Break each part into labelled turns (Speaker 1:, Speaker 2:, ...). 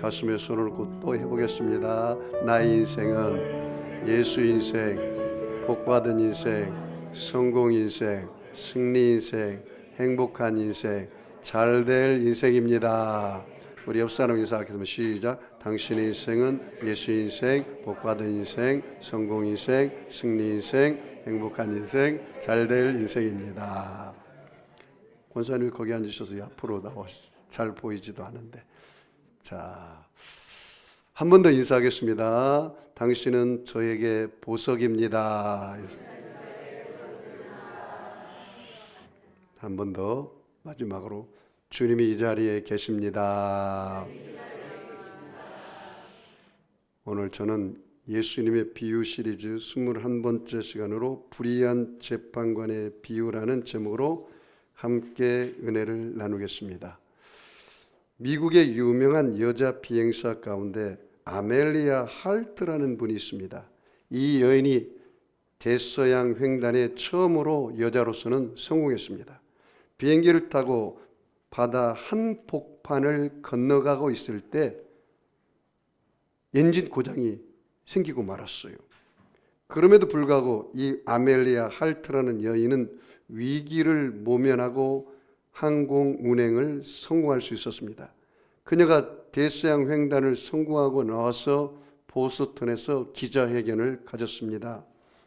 Speaker 1: 가슴에 손을 얹고 또 해보겠습니다. 나의 인생은 예수 인생, 복받은 인생, 성공 인생, 승리 인생, 행복한 인생, 잘될 인생입니다. 우리 옆 사람 인사하겠습니다. 시작. 당신의 인생은 예수 인생, 복받은 인생, 성공 인생, 승리 인생, 행복한 인생, 잘될 인생입니다. 권사님이 거기 앉으셔서 앞으로 나오시죠. 잘 보이지도 않은데. 자, 한 번 더 인사하겠습니다. 당신은 저에게 보석입니다. 한 번 더 마지막으로 주님이 이 자리에 계십니다. 오늘 저는 예수님의 비유 시리즈 21번째 시간으로 불의한 재판관의 비유라는 제목으로 함께 은혜를 나누겠습니다. 미국의 유명한 여자 비행사 가운데 아멜리아 할트라는 분이 있습니다. 이 여인이 대서양 횡단에 처음으로 여자로서는 성공했습니다. 비행기를 타고 바다 한복판을 건너가고 있을 때 엔진 고장이 생기고 말았어요. 그럼에도 불구하고 이 아멜리아 할트라는 여인은 위기를 모면하고 항공 운행을 성공할 수 있었습니다. 그녀가 대서양 횡단을 성공하고 나와서 보스턴에서 기자회견을 가졌습니다.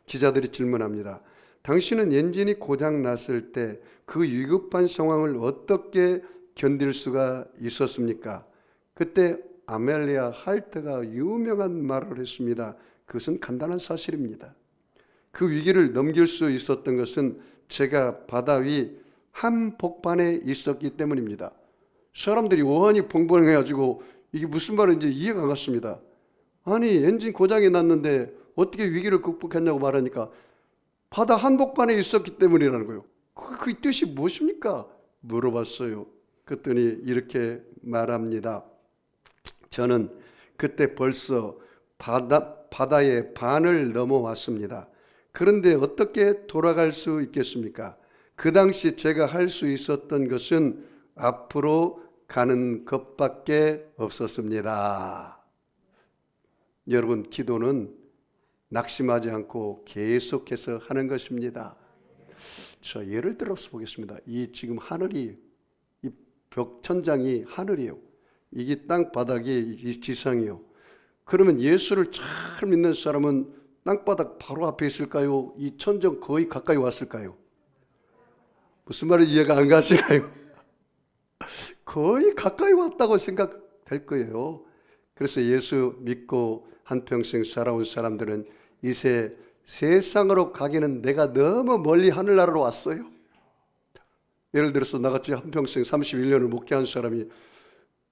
Speaker 1: 기자들이 질문합니다. 당신은 엔진이 고장 났을 때 그 위급한 상황을 어떻게 견딜 수가 있었습니까? 그때 아멜리아 할트가 유명한 말을 했습니다. 그것은 간단한 사실입니다. 그 위기를 넘길 수 있었던 것은 제가 바다 위 한복판에 있었기 때문입니다. 사람들이 원이 벙벙해가지고 이게 무슨 말인지 이해가 안 갔습니다. 아니 엔진 고장이 났는데 어떻게 위기를 극복했냐고 말하니까 바다 한복판에 있었기 때문이라는 거예요. 그 뜻이 무엇입니까? 물어봤어요. 그랬더니 이렇게 말합니다. 저는 그때 벌써 바다의 반을 넘어왔습니다. 그런데 어떻게 돌아갈 수 있겠습니까? 그 당시 제가 할 수 있었던 것은 앞으로 가는 것밖에 없었습니다. 여러분, 기도는 낙심하지 않고 계속해서 하는 것입니다. 자, 예를 들어서 보겠습니다. 이 지금 하늘이, 이 벽천장이 하늘이에요. 이게 땅바닥이 이 지상이요. 그러면 예수를 잘 믿는 사람은 땅바닥 바로 앞에 있을까요? 이 천정 거의 가까이 왔을까요? 무슨 말인지 이해가 안 가시나요? 거의 가까이 왔다고 생각될 거예요. 그래서 예수 믿고 한평생 살아온 사람들은 이제 세상으로 가기는 내가 너무 멀리 하늘나라로 왔어요. 예를 들어서 나같이 한평생 31년을 목회한 사람이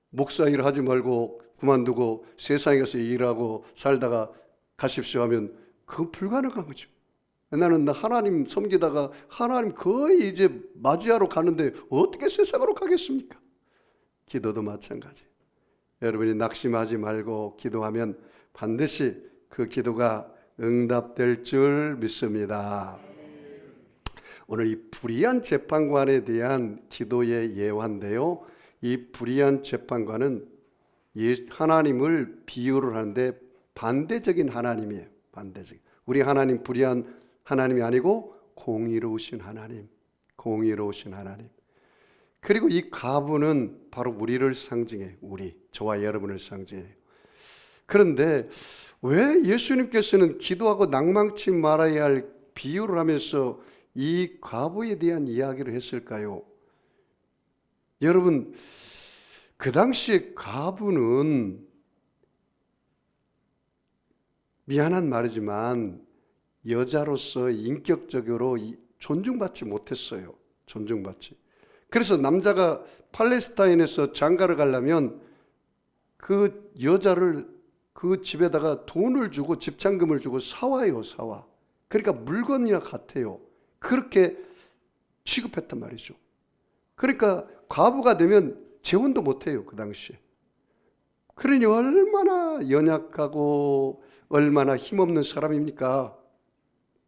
Speaker 1: 목사 일을 하지 말고 그만두고 세상에 가서 일하고 살다가 가십시오 하면 그건 불가능한 거죠. 나는 하나님 섬기다가 하나님 거의 이제 맞이하러 가는데 어떻게 세상으로 가겠습니까? 기도도 마찬가지. 여러분이 낙심하지 말고 기도하면 반드시 그 기도가 응답될 줄 믿습니다. 오늘 이 불의한 재판관에 대한 기도의 예화인데요. 이 불의한 재판관은 하나님을 비유를 하는데 반대적인 하나님이에요. 반대적. 우리 하나님 불의한 하나님이 아니고 공의로우신 하나님. 공의로우신 하나님. 그리고 이 가부는 바로 우리를 상징해요. 우리, 저와 여러분을 상징해요. 그런데 왜 예수님께서는 기도하고 낭망치 말아야 할 비유를 하면서 이 과부에 대한 이야기를 했을까요? 여러분, 그 당시에 과부는 미안한 말이지만 여자로서 인격적으로 존중받지 못했어요. 존중받지. 그래서 남자가 팔레스타인에서 장가를 가려면 그 여자를 그 집에다가 돈을 주고 집장금을 주고 사와요. 사와. 그러니까 물건이나 같아요. 그렇게 취급했단 말이죠. 그러니까 과부가 되면 재혼도 못해요. 그 당시에. 그러니 얼마나 연약하고 얼마나 힘없는 사람입니까?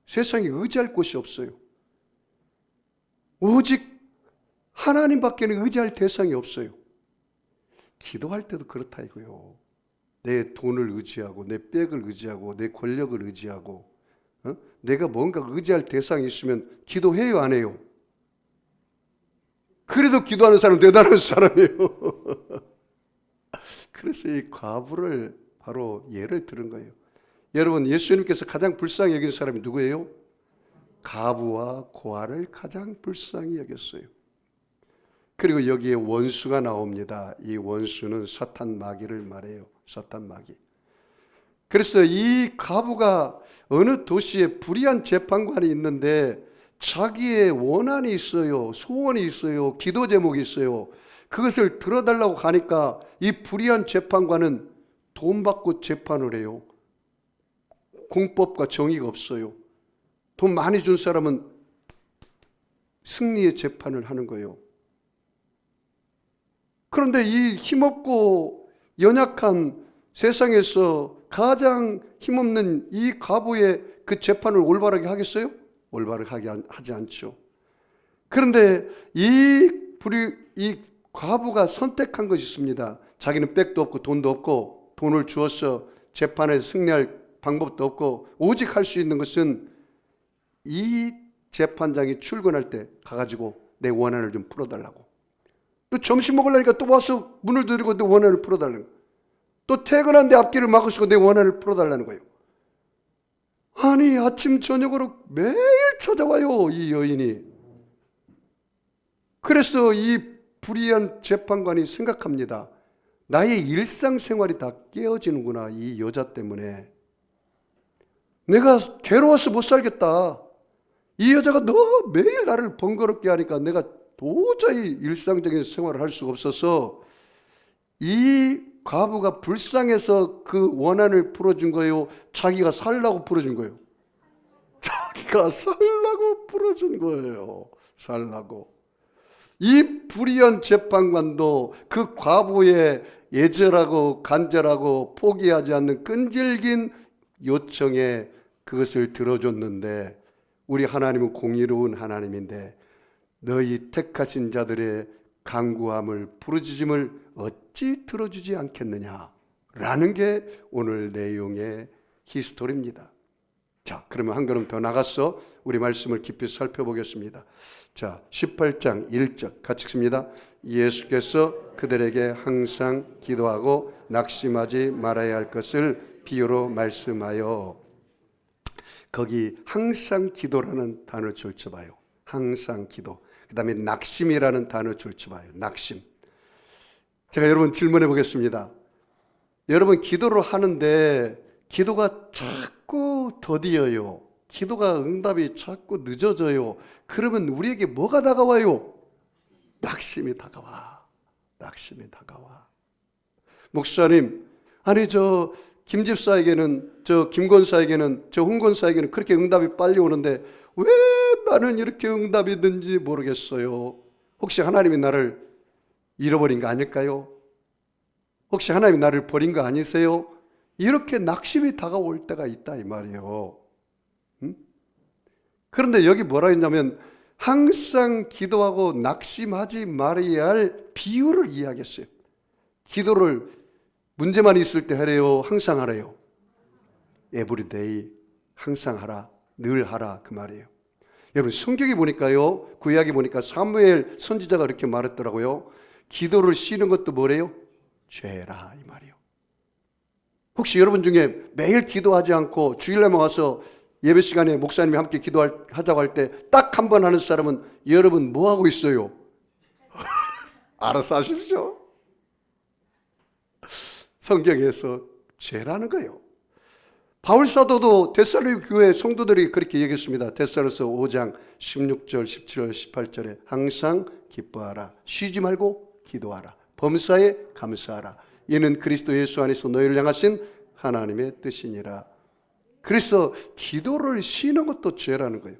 Speaker 1: 세상에 의지할 곳이 없어요. 오직 하나님밖에는 의지할 대상이 없어요. 기도할 때도 그렇다 이거요. 내 돈을 의지하고 내 백을 의지하고 내 권력을 의지하고 내가 뭔가 의지할 대상이 있으면 기도해요, 안 해요? 그래도 기도하는 사람 대단한 사람이에요. 그래서 이 과부를 바로 예를 들은 거예요. 여러분, 예수님께서 가장 불쌍히 여긴 사람이 누구예요? 과부와 고아를 가장 불쌍히 여겼어요. 그리고 여기에 원수가 나옵니다. 이 원수는 사탄 마귀를 말해요. 사탄 마귀. 그래서 이 과부가 어느 도시에 불의한 재판관이 있는데 자기의 원한이 있어요. 소원이 있어요. 기도 제목이 있어요. 그것을 들어달라고 하니까 이 불의한 재판관은 돈 받고 재판을 해요. 공법과 정의가 없어요. 돈 많이 준 사람은 승리의 재판을 하는 거예요. 그런데 이 힘없고 연약한 세상에서 가장 힘없는 이 과부의 그 재판을 올바르게 하겠어요? 올바르게 하지 않죠. 그런데 이 과부가 선택한 것이 있습니다. 자기는 백도 없고 돈도 없고 돈을 주어서 재판에 승리할 방법도 없고 오직 할 수 있는 것은 이 재판장이 출근할 때 가가지고 내 원한을 좀 풀어달라고. 또 점심 먹으려니까 또 와서 문을 두드리고 내 원한을 풀어달라는 거예요. 또 퇴근한 데 앞길을 막으시고 내 원한을 풀어달라는 거예요. 아니, 아침 저녁으로 매일 찾아와요, 이 여인이. 그래서 이 불의한 재판관이 생각합니다. 나의 일상생활이 다 깨어지는구나, 이 여자 때문에. 내가 괴로워서 못 살겠다. 이 여자가 너무 매일 나를 번거롭게 하니까 내가 도저히 일상적인 생활을 할 수가 없어서 이 과부가 불쌍해서 그 원한을 풀어준 거예요? 자기가 살라고 풀어준 거예요? 자기가 살라고 풀어준 거예요. 살라고. 이 불의한 재판관도 그 과부의 애절하고 간절하고 포기하지 않는 끈질긴 요청에 그것을 들어줬는데, 우리 하나님은 공의로운 하나님인데 너희 택하신 자들의 간구함을 부르짖음을 어찌 들어주지 않겠느냐라는 게 오늘 내용의 히스토리입니다. 자, 그러면 한 걸음 더 나가서 우리 말씀을 깊이 살펴보겠습니다. 자, 18장 1절 같이 읽습니다. 예수께서 그들에게 항상 기도하고 낙심하지 말아야 할 것을 비유로 말씀하여. 거기 항상 기도라는 단어를 줄쳐봐요. 항상 기도. 그 다음에 낙심이라는 단어를 줄쳐봐요. 낙심. 제가 여러분 질문해 보겠습니다. 여러분, 기도를 하는데 기도가 자꾸 더디어요. 기도가 응답이 자꾸 늦어져요. 그러면 우리에게 뭐가 다가와요? 낙심이 다가와. 낙심이 다가와. 목사님, 아니 저 김집사에게는, 저 김권사에게는, 저 홍권사에게는 그렇게 응답이 빨리 오는데 왜 나는 이렇게 응답이 있는지 모르겠어요. 혹시 하나님이 나를 잃어버린 거 아닐까요? 혹시 하나님이 나를 버린 거 아니세요? 이렇게 낙심이 다가올 때가 있다 이 말이에요. 그런데 여기 뭐라 했냐면 항상 기도하고 낙심하지 말아야 할 비유를 이야기했어요. 기도를 문제만 있을 때 하래요? 항상 하래요? 에브리데이, 항상 하라, 늘 하라, 그 말이에요. 여러분, 성경에 보니까요, 구약에 보니까 사무엘 선지자가 이렇게 말했더라고요. 기도를 쉬는 것도 뭐래요? 죄라, 이 말이에요. 혹시 여러분 중에 매일 기도하지 않고 주일날만 와서 예배 시간에 목사님이 함께 기도하자고 할 때 딱 한 번 하는 사람은 여러분 뭐 하고 있어요? 알아서 하십시오. 성경에서 죄라는 거예요. 바울 사도도 데살로니가 교회 성도들이 그렇게 얘기했습니다. 데살로니가서 5장 16절, 17절, 18절에 항상 기뻐하라, 쉬지 말고 기도하라, 범사에 감사하라. 이는 그리스도 예수 안에서 너희를 향하신 하나님의 뜻이니라. 그래서 기도를 쉬는 것도 죄라는 거예요.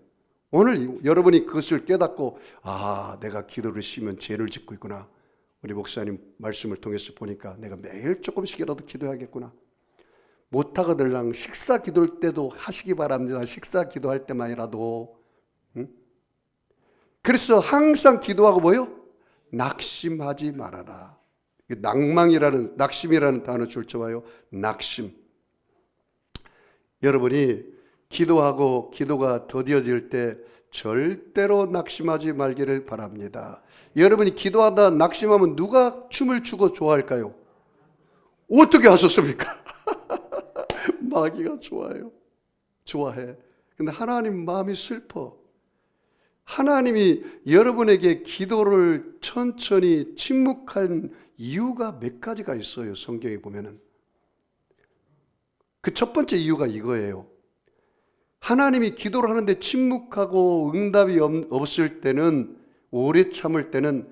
Speaker 1: 오늘 여러분이 그것을 깨닫고, 아, 내가 기도를 쉬면 죄를 짓고 있구나. 우리 목사님 말씀을 통해서 보니까 내가 매일 조금씩이라도 기도해야겠구나. 못하거들랑 식사 기도할 때도 하시기 바랍니다. 식사 기도할 때만이라도. 그래서 항상 기도하고 뭐요? 낙심하지 말아라. 낙심이라는 단어 줄쳐봐요. 낙심. 여러분이 기도하고 기도가 더뎌질 때 절대로 낙심하지 말기를 바랍니다. 여러분이 기도하다 낙심하면 누가 춤을 추고 좋아할까요? 어떻게 하셨습니까? 마귀가 좋아해. 근데 하나님 마음이 슬퍼. 하나님이 여러분에게 기도를 천천히 침묵한 이유가 몇 가지가 있어요. 성경에 보면은. 그 첫 번째 이유가 이거예요. 하나님이 기도를 하는데 침묵하고 응답이 없을 때는, 오래 참을 때는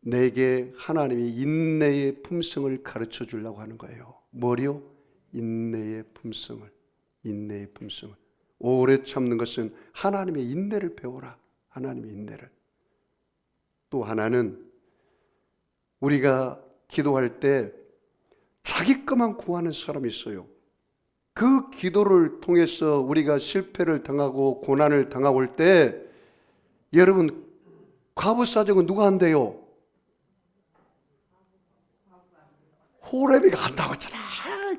Speaker 1: 내게 하나님이 인내의 품성을 가르쳐 주려고 하는 거예요. 뭐요? 인내의 품성을. 오래 참는 것은 하나님의 인내를 배워라. 하나님의 인내를. 또 하나는 우리가 기도할 때 자기 것만 구하는 사람이 있어요. 그 기도를 통해서 우리가 실패를 당하고 고난을 당하고 올 때, 여러분, 과부사적은 누가 한대요? 호레비가 한다고 했잖아.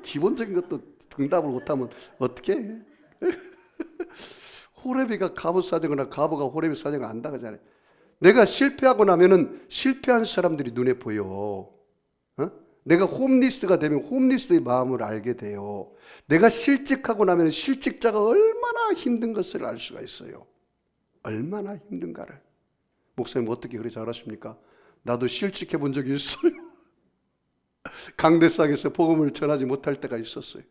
Speaker 1: 기본적인 것도 응답을 못하면 어떻게 해? 호레비가 과부사적이나 과부가 호레비 사정을 안다고 하잖아요. 내가 실패하고 나면은 실패한 사람들이 눈에 보여. 내가 홈리스트가 되면 홈리스트의 마음을 알게 돼요. 내가 실직하고 나면 실직자가 얼마나 힘든 것을 알 수가 있어요. 얼마나 힘든가를. 목사님 어떻게 그렇게 잘하십니까? 나도 실직해 본 적이 있어요. 강대상에서 복음을 전하지 못할 때가 있었어요.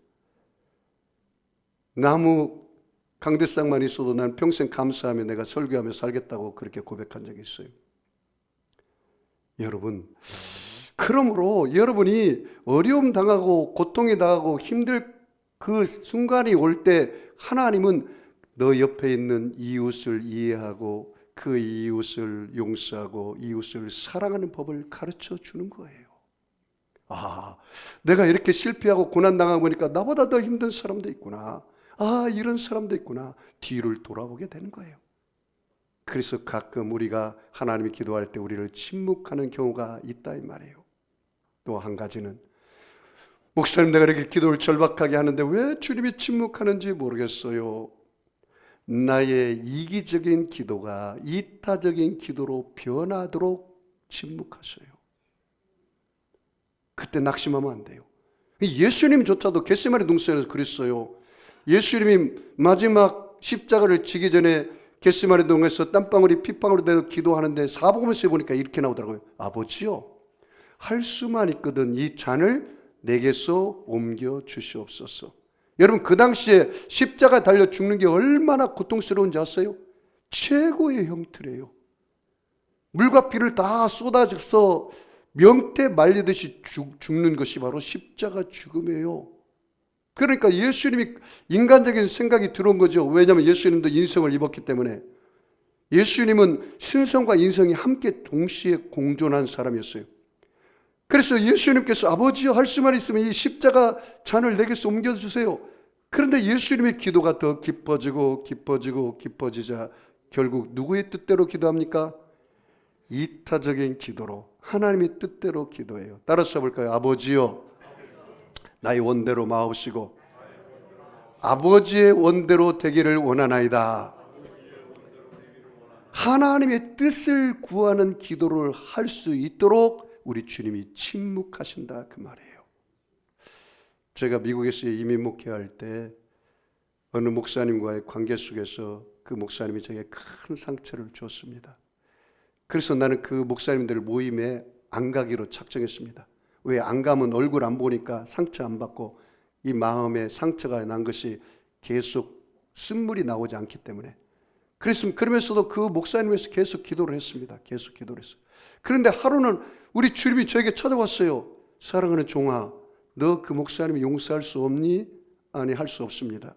Speaker 1: 나무 강대상만 있어도 난 평생 감사하며 내가 설교하며 살겠다고 그렇게 고백한 적이 있어요. 여러분, 그러므로 여러분이 어려움 당하고 고통에 당하고 힘들 그 순간이 올 때 하나님은 너 옆에 있는 이웃을 이해하고 그 이웃을 용서하고 이웃을 사랑하는 법을 가르쳐 주는 거예요. 내가 이렇게 실패하고 고난당하고 보니까 나보다 더 힘든 사람도 있구나. 이런 사람도 있구나. 뒤를 돌아보게 되는 거예요. 그래서 가끔 우리가 하나님이 기도할 때 우리를 침묵하는 경우가 있다 이 말이에요. 또 한 가지는, 목사님 내가 이렇게 기도를 절박하게 하는데 왜 주님이 침묵하는지 모르겠어요. 나의 이기적인 기도가 이타적인 기도로 변하도록 침묵하셔요. 그때 낙심하면 안 돼요. 예수님조차도 겟세마네 동산에서 그랬어요. 예수님이 마지막 십자가를 지기 전에 겟세마네 동에서 땀방울이 핏방울이 되어 기도하는데 사복음서에 보니까 이렇게 나오더라고요. 아버지요, 할 수만 있거든 이 잔을 내게서 옮겨 주시옵소서. 여러분, 그 당시에 십자가 달려 죽는 게 얼마나 고통스러운지 아세요? 최고의 형틀이에요. 물과 피를 다 쏟아져서 명태 말리듯이 죽는 것이 바로 십자가 죽음이에요. 그러니까 예수님이 인간적인 생각이 들어온 거죠. 왜냐하면 예수님도 인성을 입었기 때문에. 예수님은 신성과 인성이 함께 동시에 공존한 사람이었어요. 그래서 예수님께서 아버지여 할 수만 있으면 이 십자가 잔을 내게서 옮겨주세요. 그런데 예수님의 기도가 더 깊어지고 깊어지자 결국 누구의 뜻대로 기도합니까? 이타적인 기도로, 하나님의 뜻대로 기도해요. 따라서 해볼까요? 아버지여 나의 원대로 마옵시고 아버지의 원대로 되기를 원하나이다. 하나님의 뜻을 구하는 기도를 할 수 있도록 우리 주님이 침묵하신다 그 말이에요. 제가 미국에서 이민 목회할 때 어느 목사님과의 관계 속에서 그 목사님이 저에게 큰 상처를 줬습니다. 그래서 나는 그 목사님들 모임에 안 가기로 작정했습니다. 왜 안 가면 얼굴 안 보니까 상처 안 받고 이 마음에 상처가 난 것이 계속 쓴물이 나오지 않기 때문에. 그러면서도 그 목사님에서 계속 기도를 했습니다. 계속 기도를 했어요. 그런데 하루는 우리 주님이 저에게 찾아왔어요. 사랑하는 종아, 너 그 목사님 용서할 수 없니? 아니, 할 수 없습니다.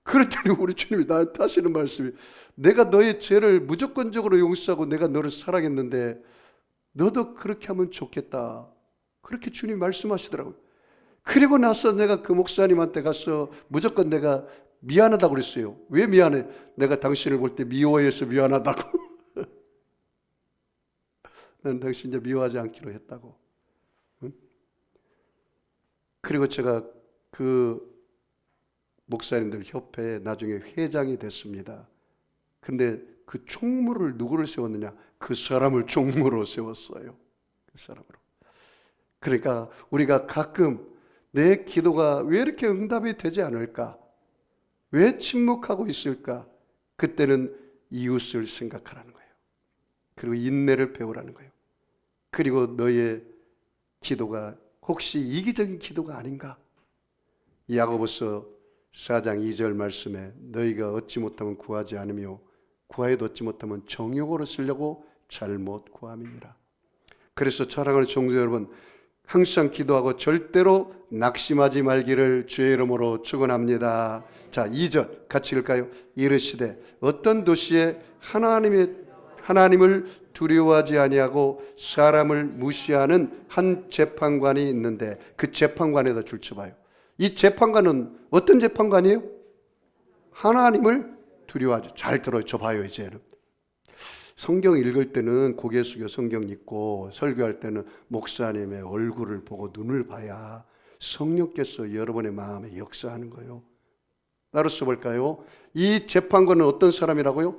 Speaker 1: 그랬더니 우리 주님이 나한테 하시는 말씀이, 내가 너의 죄를 무조건적으로 용서하고 내가 너를 사랑했는데 너도 그렇게 하면 좋겠다. 그렇게 주님이 말씀하시더라고요. 그리고 나서 내가 그 목사님한테 가서 무조건 내가 미안하다고 그랬어요. 왜 미안해? 내가 당신을 볼 때 미워해서 미안하다고. 나는 당신 이제 미워하지 않기로 했다고. 응? 그리고 제가 그 목사님들 협회에 나중에 회장이 됐습니다. 근데 그 총무를 누구를 세웠느냐? 그 사람을 총무로 세웠어요. 그 사람으로. 그러니까 우리가 가끔 내 기도가 왜 이렇게 응답이 되지 않을까? 왜 침묵하고 있을까? 그때는 이웃을 생각하라는 거예요. 그리고 인내를 배우라는 거예요. 그리고 너의 기도가 혹시 이기적인 기도가 아닌가? 야고보서 4장 2절 말씀에 너희가 얻지 못하면 구하지 않으며 구하여도 얻지 못하면 정욕으로 쓰려고 잘못 구함이니라. 그래서 사랑하는 성도 여러분, 항상 기도하고 절대로 낙심하지 말기를 주의 이름으로 축원합니다. 자, 2절 같이 읽을까요? 이르시되 어떤 도시에 하나님을 두려워하지 아니하고 사람을 무시하는 한 재판관이 있는데 그 재판관에다 줄 쳐봐요. 이 재판관은 어떤 재판관이에요? 하나님을 두려워하죠. 잘 들어요. 저 봐요. 이제는 성경 읽을 때는 고개 숙여 성경 읽고 설교할 때는 목사님의 얼굴을 보고 눈을 봐야 성령께서 여러분의 마음에 역사하는 거예요. 따로 써볼까요? 이 재판관은 어떤 사람이라고요?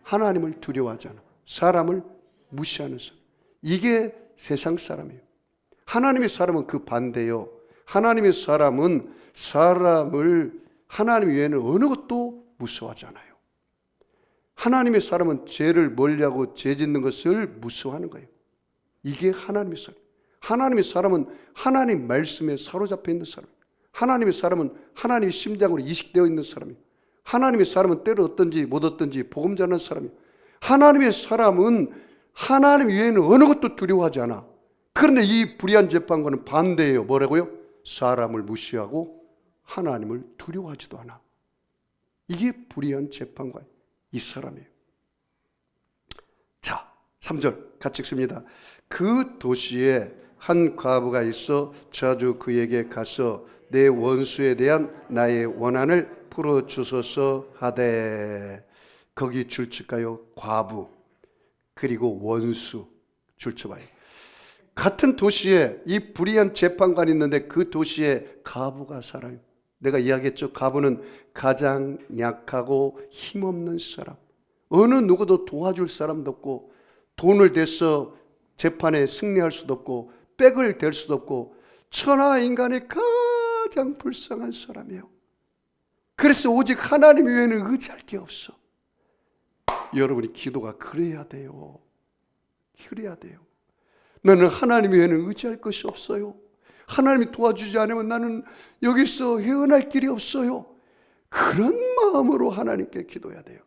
Speaker 1: 하나님을 두려워하잖아. 사람을 무시하는 사람. 이게 세상 사람이에요. 하나님의 사람은 그 반대요. 하나님의 사람은 사람을 하나님 외에는 어느 것도 무서워하잖아요. 하나님의 사람은 죄를 멀리하고 죄 짓는 것을 무서워하는 거예요. 이게 하나님의 사람. 하나님의 사람은 하나님 말씀에 사로잡혀 있는 사람. 하나님의 사람은 하나님의 심장으로 이식되어 있는 사람이에요. 하나님의 사람은 때를 얻든지 못 얻든지 복음 전하는 사람이에요. 하나님의 사람은 하나님 외에는 어느 것도 두려워하지 않아. 그런데 이 불의한 재판관은 반대예요. 뭐라고요? 사람을 무시하고 하나님을 두려워하지도 않아. 이게 불의한 재판관, 이 사람이에요. 자, 3절 같이 읽습니다. 그 도시에 한 과부가 있어 자주 그에게 가서 내 원수에 대한 나의 원한을 풀어주소서 하되. 거기 줄칠까요? 과부 그리고 원수 줄쳐봐요. 같은 도시에 이 불의한 재판관이 있는데 그 도시에 과부가 살아요. 내가 이야기했죠. 과부는 가장 약하고 힘없는 사람. 어느 누구도 도와줄 사람도 없고 돈을 대서 재판에 승리할 수도 없고 백을 댈 수도 없고 천하인간의 가장 불쌍한 사람이에요. 그래서 오직 하나님 외에는 의지할 게 없어. 여러분이 기도가 그래야 돼요. 그래야 돼요. 나는 하나님 외에는 의지할 것이 없어요. 하나님이 도와주지 않으면 나는 여기서 헤어날 길이 없어요. 그런 마음으로 하나님께 기도해야 돼요.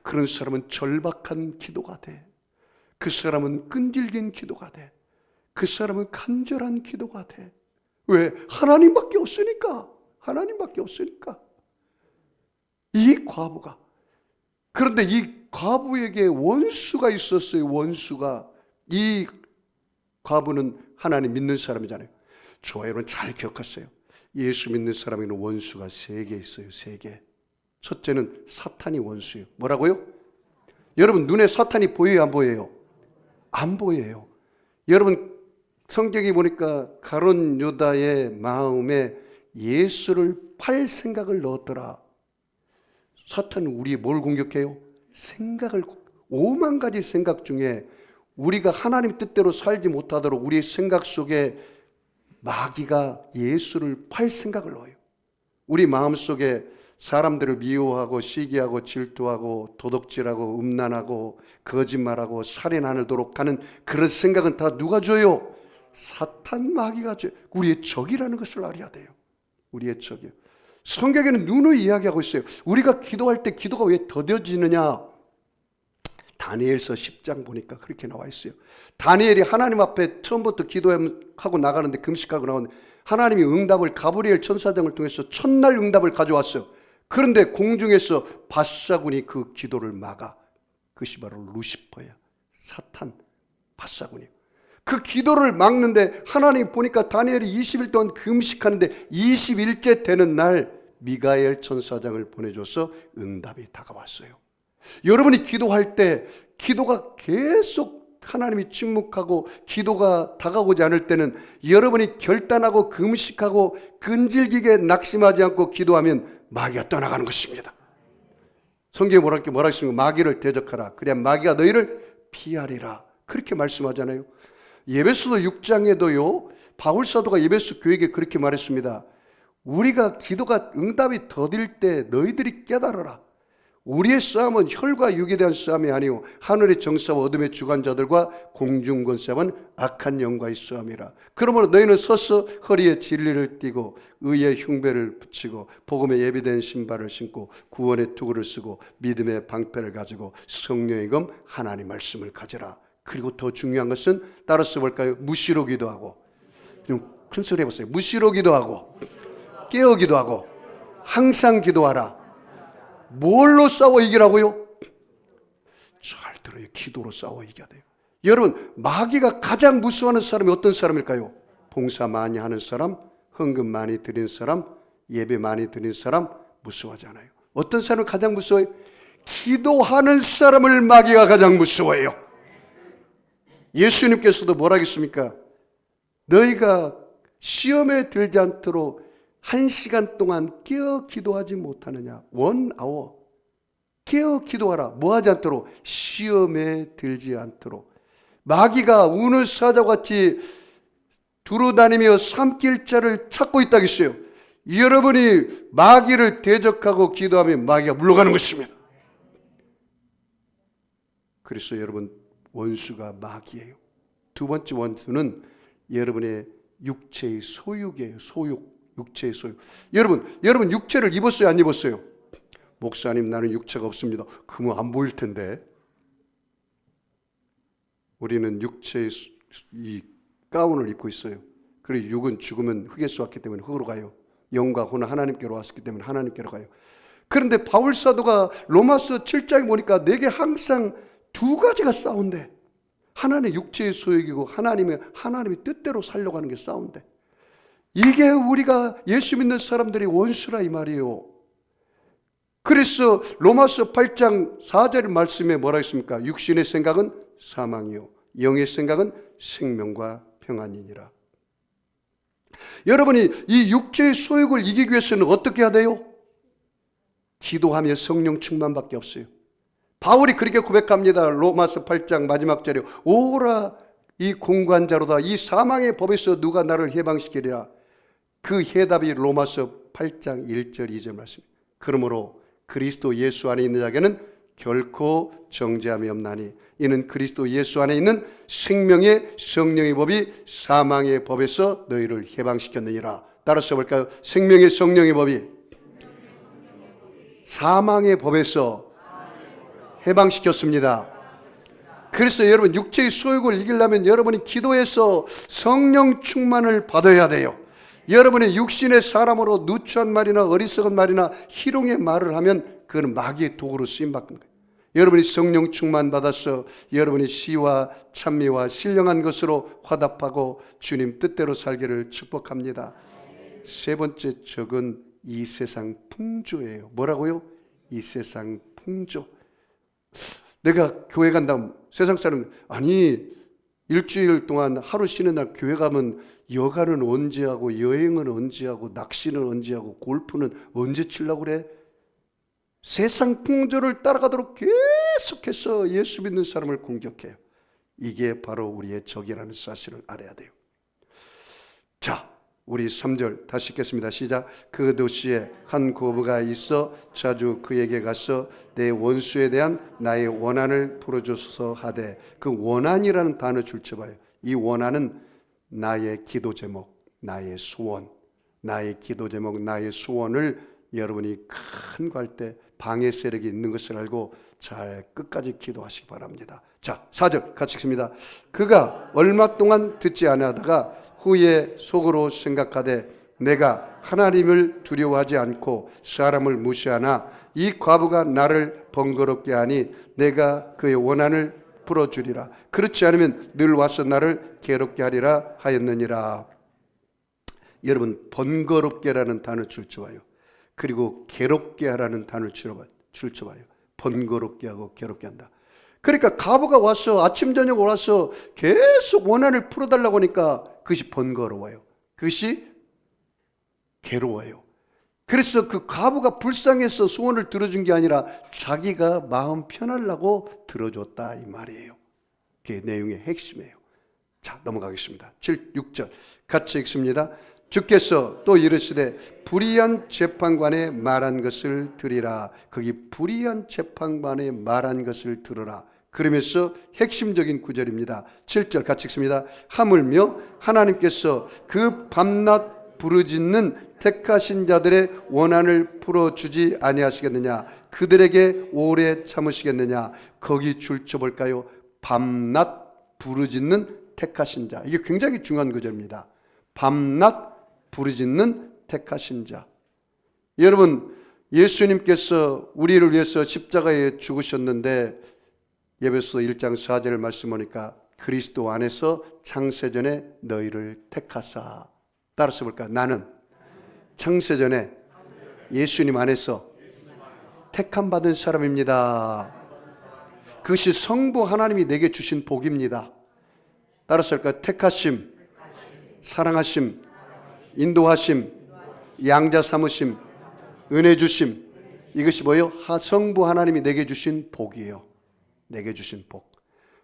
Speaker 1: 그런 사람은 절박한 기도가 돼. 그 사람은 끈질긴 기도가 돼. 그 사람은 간절한 기도가 돼. 왜? 하나님밖에 없으니까. 하나님밖에 없으니까. 이 과부가, 그런데 이 과부에게 원수가 있었어요. 원수가. 이 과부는 하나님 믿는 사람이잖아요. 좋아요. 여러분 잘 기억하세요. 예수 믿는 사람에게는 원수가 3개 있어요. 3개. 첫째는 사탄이 원수예요. 뭐라고요? 여러분 눈에 사탄이 보여요? 안 보여요? 안 보여요. 여러분 성경에 보니까 가룟 유다의 마음에 예수를 팔 생각을 넣었더라. 사탄은 우리 뭘 공격해요? 생각을, 5만 가지 생각 중에 우리가 하나님 뜻대로 살지 못하도록 우리의 생각 속에 마귀가 예수를 팔 생각을 넣어요. 우리 마음속에 사람들을 미워하고 시기하고 질투하고 도덕질하고 음란하고 거짓말하고 살인하도록 하는 그런 생각은 다 누가 줘요? 사탄 마귀가 줘요. 우리의 적이라는 것을 알아야 돼요. 우리의 적이요. 성경에는 누누이 이야기하고 있어요. 우리가 기도할 때 기도가 왜 더뎌지느냐? 다니엘서 10장 보니까 그렇게 나와 있어요. 다니엘이 하나님 앞에 처음부터 기도하고 나가는데 금식하고 나오는데 하나님이 응답을 가브리엘 천사장을 통해서 첫날 응답을 가져왔어요. 그런데 공중에서 밧사군이 그 기도를 막아. 그것이 바로 루시퍼야. 사탄 밧사군이에요. 그 기도를 막는데 하나님 보니까 다니엘이 20일 동안 금식하는데 20일째 되는 날 미가엘 천사장을 보내줘서 응답이 다가왔어요. 여러분이 기도할 때 기도가 계속 하나님이 침묵하고 기도가 다가오지 않을 때는 여러분이 결단하고 금식하고 끈질기게 낙심하지 않고 기도하면 마귀가 떠나가는 것입니다. 성경에 뭐라 했습니까? 마귀를 대적하라. 그래야 마귀가 너희를 피하리라. 그렇게 말씀하잖아요. 에베소서 6장에도요. 바울 사도가 에베소 교회에게 그렇게 말했습니다. 우리가 기도가 응답이 더딜 때 너희들이 깨달아라. 우리의 싸움은 혈과 육에 대한 싸움이 아니요 하늘의 정사와 어둠의 주관자들과 공중 권세와 악한 영과의 싸움이라. 그러므로 너희는 서서 허리에 진리를 띠고 의의 흉배를 붙이고 복음에 예비된 신발을 신고 구원의 투구를 쓰고 믿음의 방패를 가지고 성령의 검 하나님 말씀을 가지라. 그리고 더 중요한 것은 따라서 볼까요? 무시로 기도하고, 좀 큰 소리 해보세요. 무시로 기도하고 깨어 기도하고 항상 기도하라. 뭘로 싸워 이기라고요? 잘 들어요. 기도로 싸워 이겨야 돼요. 여러분, 마귀가 가장 무서워하는 사람이 어떤 사람일까요? 봉사 많이 하는 사람, 헌금 많이 드리는 사람, 예배 많이 드리는 사람 무서워하잖아요. 어떤 사람을 가장 무서워해요? 기도하는 사람을 마귀가 가장 무서워해요. 예수님께서도 뭐라 하겠습니까? 너희가 시험에 들지 않도록 1시간 동안 깨어 기도하지 못하느냐? 1hour 깨어 기도하라. 뭐 하지 않도록? 시험에 들지 않도록. 마귀가 우는 사자같이 두루다니며 삼킬 자를 찾고 있다겠어요. 여러분이 마귀를 대적하고 기도하면 마귀가 물러가는 것입니다. 그래서 여러분, 원수가 마귀예요. 두 번째 원수는 여러분의 육체의 소욕이에요. 소욕. 육체의 소욕. 여러분 육체를 입었어요? 안 입었어요? 목사님, 나는 육체가 없습니다. 그러면 안 보일 텐데. 우리는 육체의 이 가운을 입고 있어요. 그리고 육은 죽으면 흙에서 왔기 때문에 흙으로 가요. 영과 혼은 하나님께로 왔기 때문에 하나님께로 가요. 그런데 바울 사도가 로마서 7장에 보니까 내게 항상 두 가지가 싸운대. 하나는 육체의 소욕이고 하나님의 뜻대로 살려고 하는 게 싸운대. 이게 우리가 예수 믿는 사람들이 원수라 이 말이에요. 그래서 로마서 8장 4절 말씀에 뭐라 했습니까? 육신의 생각은 사망이요 영의 생각은 생명과 평안이니라. 여러분이 이 육체의 소욕을 이기기 위해서는 어떻게 해야 돼요? 기도하며 성령 충만밖에 없어요. 바울이 그렇게 고백합니다. 로마서 8장 마지막 절에 오라 이 공관자로다. 이 사망의 법에서 누가 나를 해방시키리라. 그 해답이 로마서 8장 1절 2절 말씀. 그러므로 그리스도 예수 안에 있는 자에게는 결코 정죄함이 없나니 이는 그리스도 예수 안에 있는 생명의 성령의 법이 사망의 법에서 너희를 해방시켰느니라. 따라서 볼까요? 생명의 성령의 법이 사망의 법에서 해방시켰습니다. 그래서 여러분, 육체의 소욕을 이기려면 여러분이 기도해서 성령 충만을 받아야 돼요. 여러분이 육신의 사람으로 누추한 말이나 어리석은 말이나 희롱의 말을 하면 그건 마귀의 도구로 쓰임받는 거예요. 여러분이 성령 충만 받아서 여러분이 시와 찬미와 신령한 것으로 화답하고 주님 뜻대로 살기를 축복합니다. 세 번째 적은 이 세상 풍조예요. 뭐라고요? 이 세상 풍조. 내가 교회 간다면 세상 사람, 아니 일주일 동안 하루 쉬는 날 교회 가면 여가는 언제 하고 여행은 언제 하고 낚시는 언제 하고 골프는 언제 치려고 그래? 세상 풍조를 따라가도록 계속해서 예수 믿는 사람을 공격해요. 이게 바로 우리의 적이라는 사실을 알아야 돼요. 자, 우리 3절 다시 읽겠습니다. 시작. 그 도시에 한 고부가 있어 자주 그에게 가서 내 원수에 대한 나의 원한을 풀어줘서 하되, 그 원한이라는 단어 줄쳐봐요. 이 원한은 나의 기도 제목, 나의 소원, 나의 기도 제목, 나의 소원을 여러분이 큰 거 할 때 방해 세력이 있는 것을 알고 잘 끝까지 기도하시기 바랍니다. 자, 4절 같이 읽습니다. 그가 얼마 동안 듣지 아니하다가 후에 속으로 생각하되 내가 하나님을 두려워하지 않고 사람을 무시하나 이 과부가 나를 번거롭게 하니 내가 그의 원한을 풀어주리라. 그렇지 않으면 늘 와서 나를 괴롭게 하리라 하였느니라. 여러분, 번거롭게라는 단어 줄쳐봐요. 그리고 괴롭게 하라는 단어를 줄쳐봐요. 번거롭게 하고 괴롭게 한다. 그러니까 과부가 와서 아침 저녁 와서 계속 원한을 풀어달라고 하니까 그것이 번거로워요. 그것이 괴로워요. 그래서 그 과부가 불쌍해서 소원을 들어준 게 아니라 자기가 마음 편하려고 들어줬다 이 말이에요. 그게 내용의 핵심이에요. 자, 넘어가겠습니다. 6절 같이 읽습니다. 주께서 또 이르시되 불의한 재판관의 말한 것을 들으라. 거기 불의한 재판관의 말한 것을 들으라. 그러면서 핵심적인 구절입니다. 7절 같이 읽습니다. 하물며 하나님께서 그 밤낮 부르짖는 택하신 자들의 원한을 풀어주지 아니하시겠느냐. 그들에게 오래 참으시겠느냐. 거기 줄 쳐볼까요? 밤낮 부르짖는 택하신 자. 이게 굉장히 중요한 구절입니다. 밤낮 부르짖는 택하신 자. 여러분, 예수님께서 우리를 위해서 십자가에 죽으셨는데 에베소 1장 4절을 말씀하니까 그리스도 안에서 창세전에 너희를 택하사. 따라서 볼까요? 나는 창세전에 예수님 안에서 택함 받은 사람입니다. 그것이 성부 하나님이 내게 주신 복입니다. 따라서 볼까요? 택하심, 사랑하심, 인도하심, 양자 삼으심, 은혜 주심. 이것이 뭐예요? 성부 하나님이 내게 주신 복이에요. 내게 주신 복.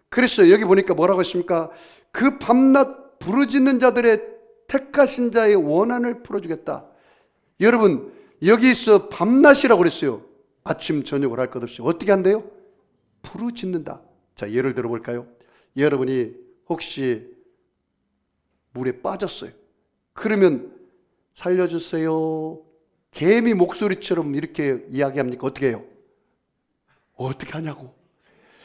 Speaker 1: 그래서 여기 보니까 뭐라고 했습니까? 그 밤낮 부르짖는 자들의 택하신 자의 원한을 풀어주겠다. 여러분, 여기서 밤낮이라고 그랬어요. 아침 저녁을 할 것 없이 어떻게 한대요? 부르짖는다. 자, 예를 들어 볼까요? 여러분이 혹시 물에 빠졌어요. 그러면 살려주세요. 개미 목소리처럼 이렇게 이야기합니까? 어떻게 해요? 어떻게 하냐고.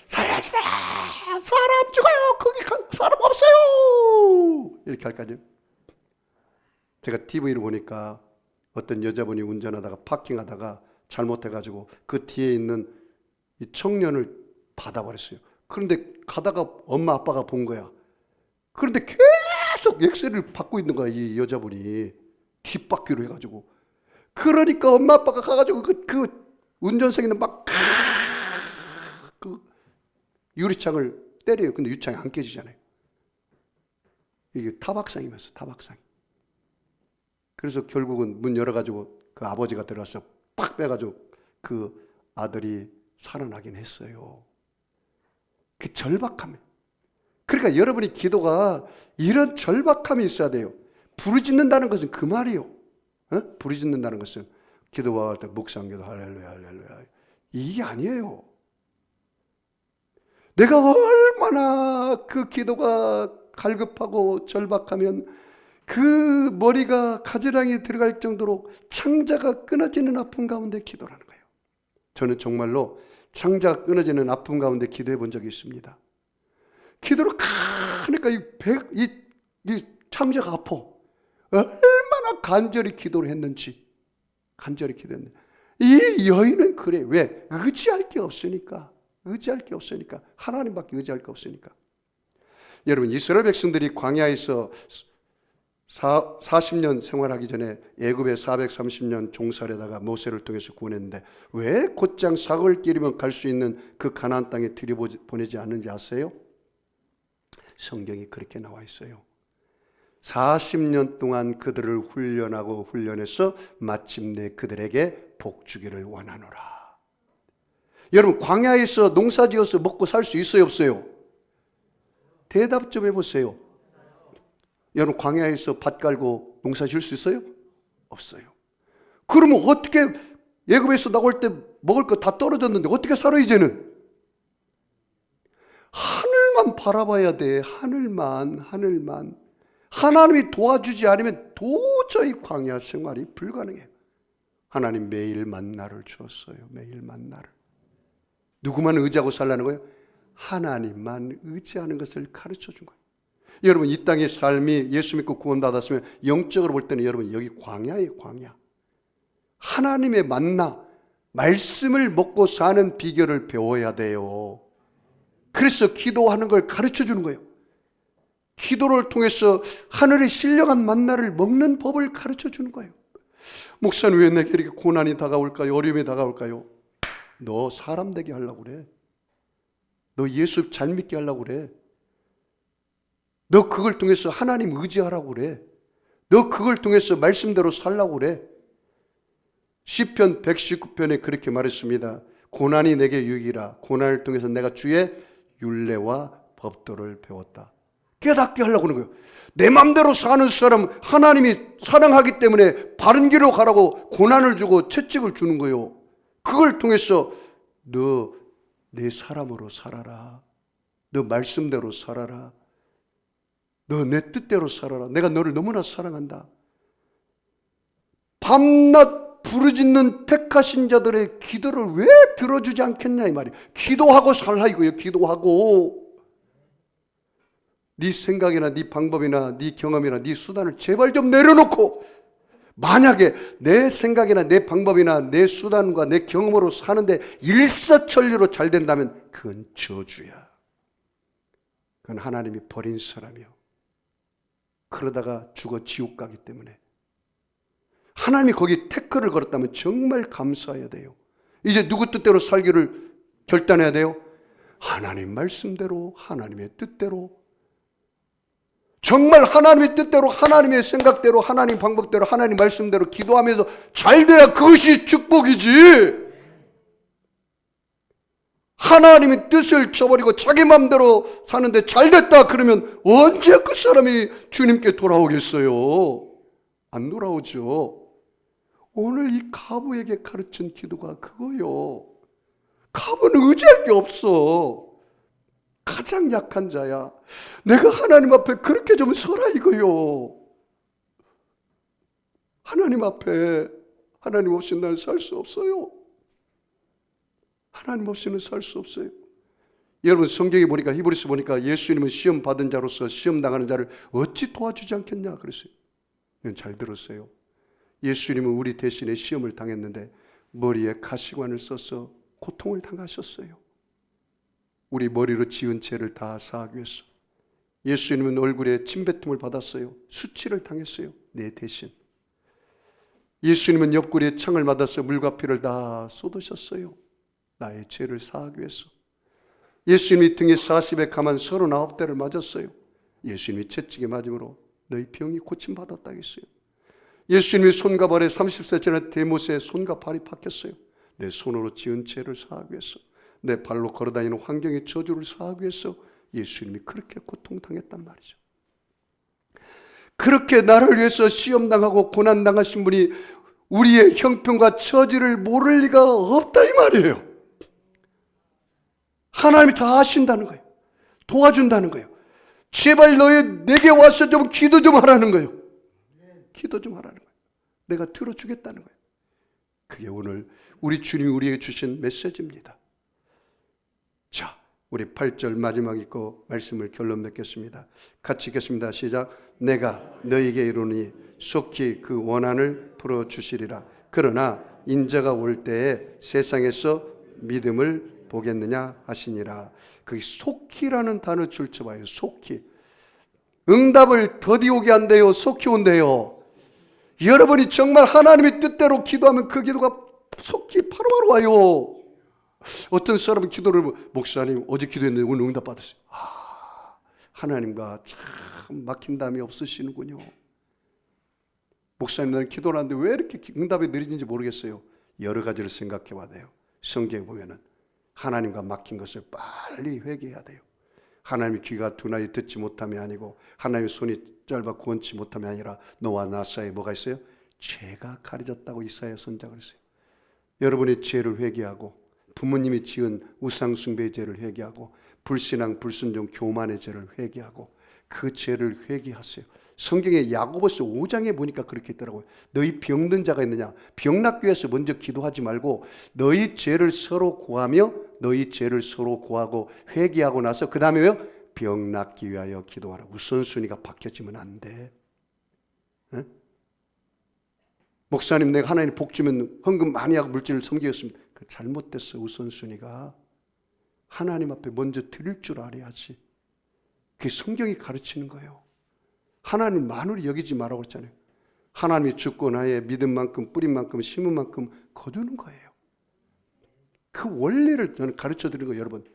Speaker 1: 살려주세요. 사람 죽어요. 거기 사람 없어요. 이렇게 할 거 아니에요? 제가 TV를 보니까 어떤 여자분이 운전하다가 파킹하다가 잘못해가지고 그 뒤에 있는 이 청년을 받아버렸어요. 그런데 가다가 엄마 아빠가 본 거야. 그런데 계속 엑셀을 받고 있는 거야. 이 여자분이 뒷바퀴로 해가지고. 그러니까 엄마 아빠가 가가지고 그 운전석에는 막 그 유리창을 때려요. 근데 유리창이 안 깨지잖아요. 이게 타박상이면서 타박상. 그래서 결국은 문 열어가지고 그 아버지가 들어와서 팍 빼가지고 그 아들이 살아나긴 했어요. 그 절박함이. 그러니까 여러분이 기도가 이런 절박함이 있어야 돼요. 부르짖는다는 것은 그 말이에요. 부르짖는다는 것은 기도와 할 때 묵상기도 할렐루야 할렐루야 이게 아니에요. 내가 얼마나 그 기도가 갈급하고 절박하면 그 머리가 가지랑이 들어갈 정도로 창자가 끊어지는 아픔 가운데 기도를 하는 거예요. 저는 정말로 창자가 끊어지는 아픔 가운데 기도해 본 적이 있습니다. 기도를 하니까 이 창자가 아파. 얼마나 간절히 기도를 했는지. 간절히 기도했는데. 이 여인은 그래. 왜? 의지할 게 없으니까. 의지할 게 없으니까. 하나님밖에 의지할 게 없으니까. 여러분, 이스라엘 백성들이 광야에서 40년 생활하기 전에 애굽에 430년 종살에다가 모세를 통해서 구원했는데 왜 곧장 사흘 길이면 갈 수 있는 그 가나안 땅에 들여보내지 않는지 아세요? 성경이 그렇게 나와 있어요. 40년 동안 그들을 훈련하고 훈련해서 마침내 그들에게 복 주기를 원하노라. 여러분, 광야에서 농사지어서 먹고 살 수 있어요, 없어요? 대답 좀 해보세요. 여러분, 광야에서 밭 깔고 농사 지을 수 있어요? 없어요. 그러면 어떻게 애굽에서 나올 때 먹을 거 다 떨어졌는데 어떻게 살아 이제는? 하늘만 바라봐야 돼. 하늘만. 하나님이 도와주지 않으면 도저히 광야 생활이 불가능해요. 하나님 매일 만나를 주었어요. 매일 만나를. 누구만 의지하고 살라는 거예요? 하나님만 의지하는 것을 가르쳐 준 거예요. 여러분, 이 땅의 삶이 예수 믿고 구원받았으면 영적으로 볼 때는 여러분 여기 광야예요. 광야. 하나님의 만나, 말씀을 먹고 사는 비결을 배워야 돼요. 그래서 기도하는 걸 가르쳐 주는 거예요. 기도를 통해서 하늘의 신령한 만나를 먹는 법을 가르쳐 주는 거예요. 목사는 왜 내게 이렇게 고난이 다가올까요? 어려움이 다가올까요? 너 사람 되게 하려고 그래. 너 예수 잘 믿게 하려고 그래. 너 그걸 통해서 하나님 의지하라고 그래. 너 그걸 통해서 말씀대로 살라고 그래. 시편 119편에 그렇게 말했습니다. 고난이 내게 유익이라. 고난을 통해서 내가 주의 율례와 법도를 배웠다. 깨닫게 하려고 하는 거예요. 내 맘대로 사는 사람 하나님이 사랑하기 때문에 바른 길로 가라고 고난을 주고 채찍을 주는 거예요. 그걸 통해서 너 내 사람으로 살아라. 너 말씀대로 살아라. 너 내 뜻대로 살아라. 내가 너를 너무나 사랑한다. 밤낮 부르짖는 택하신 자들의 기도를 왜 들어주지 않겠냐 이 말이에요. 기도하고 살라 이거예요. 기도하고. 네 생각이나 네 방법이나 네 경험이나 네 수단을 제발 좀 내려놓고, 만약에 내 생각이나 내 방법이나 내 수단과 내 경험으로 사는데 일사천리로 잘 된다면 그건 저주야. 그건 하나님이 버린 사람이요. 그러다가 죽어 지옥 가기 때문에 하나님이 거기 태클을 걸었다면 정말 감사해야 돼요. 이제 누구 뜻대로 살기를 결단해야 돼요? 하나님 말씀대로, 하나님의 뜻대로, 정말 하나님의 뜻대로, 하나님의 생각대로, 하나님 방법대로, 하나님 말씀대로 기도하면서 잘 돼야 그것이 축복이지. 하나님의 뜻을 저버리고 자기 마음대로 사는데 잘 됐다 그러면 언제 그 사람이 주님께 돌아오겠어요? 안 돌아오죠. 오늘 이 가부에게 가르친 기도가 그거요. 가부는 의지할 게 없어. 가장 약한 자야. 내가 하나님 앞에 그렇게 좀 서라 이거요. 하나님 앞에 하나님 없이 난 살 수 없어요. 하나님 없이는 살 수 없어요. 여러분 성경에 보니까 히브리서 보니까 예수님은 시험 받은 자로서 시험 당하는 자를 어찌 도와주지 않겠냐 그랬어요. 이건 잘 들었어요. 예수님은 우리 대신에 시험을 당했는데 머리에 가시관을 써서 고통을 당하셨어요. 우리 머리로 지은 죄를 다 사하기 위해서. 예수님은 얼굴에 침뱉음을 받았어요. 수치를 당했어요. 내 대신. 예수님은 옆구리에 창을 맞아서 물과 피를 다 쏟으셨어요. 나의 죄를 사하기 위해서. 예수님이 등에 40에 가만 39대를 맞았어요. 예수님이 채찍에 맞음으로 너희 병이 고침받았다 했어요. 예수님이 손과 발에 30세 전에 데못에 손과 발이 박혔어요. 내 손으로 지은 죄를 사하기 위해서. 내 발로 걸어다니는 환경의 저주를 사하기 위해서 예수님이 그렇게 고통당했단 말이죠. 그렇게 나를 위해서 시험당하고 고난당하신 분이 우리의 형편과 처지를 모를 리가 없다 이 말이에요. 하나님이 다 아신다는 거예요. 도와준다는 거예요. 제발 내게 와서 좀 기도 좀 하라는 거예요. 기도 좀 하라는 거예요. 내가 들어주겠다는 거예요. 그게 오늘 우리 주님이 우리에게 주신 메시지입니다. 자, 우리 8절 마지막 읽고 말씀을 결론 맺겠습니다. 같이 읽겠습니다. 시작. 내가 너에게 이르노니 속히 그 원한을 풀어주시리라. 그러나 인자가 올 때에 세상에서 믿음을 보겠느냐 하시니라. 그 속히라는 단어 줄쳐봐요. 속히. 응답을 더디 오게 한대요. 속히 온대요. 여러분이 정말 하나님의 뜻대로 기도하면 그 기도가 속히 바로바로 와요. 어떤 사람은 기도를 목사님 어제 기도했는데 오늘 응답 받았어요. 하나님과 참 막힌 담이 없으시는군요. 목사님 나는 기도를 하는데 왜 이렇게 응답이 느리는지 모르겠어요. 여러 가지를 생각해 봐야 돼요. 성경에 보면은 하나님과 막힌 것을 빨리 회개해야 돼요. 하나님의 귀가 둔하여 듣지 못함이 아니고 하나님의 손이 짧아 구원치 못함이 아니라 너와 나 사이에 뭐가 있어요? 죄가 가려졌다고 이사야 선지자가 그랬어요. 여러분의 죄를 회개하고 부모님이 지은 우상숭배의 죄를 회개하고 불신앙, 불순종, 교만의 죄를 회개하고 그 죄를 회개하세요. 성경에 야고보서 5장에 보니까 그렇게 있더라고요. 너희 병든 자가 있느냐? 병 낫기 위해서 먼저 기도하지 말고 너희 죄를 서로 고하며 너희 죄를 서로 고하고 회개하고 나서 그 다음에요? 병 낫기 위하여 기도하라. 우선순위가 바뀌어지면 안 돼. 네? 목사님 내가 하나님 복 주면 헌금 많이 하고 물질을 섬기겠습니다. 그 잘못됐어. 우선순위가 하나님 앞에 먼저 드릴 줄 알아야지. 그게 성경이 가르치는 거예요. 하나님 만으로 여기지 말라고 그랬잖아요. 하나님이 주권하에 믿은 만큼 뿌린 만큼 심은 만큼 거두는 거예요. 그 원리를 저는 가르쳐 드리는 거예요. 여러분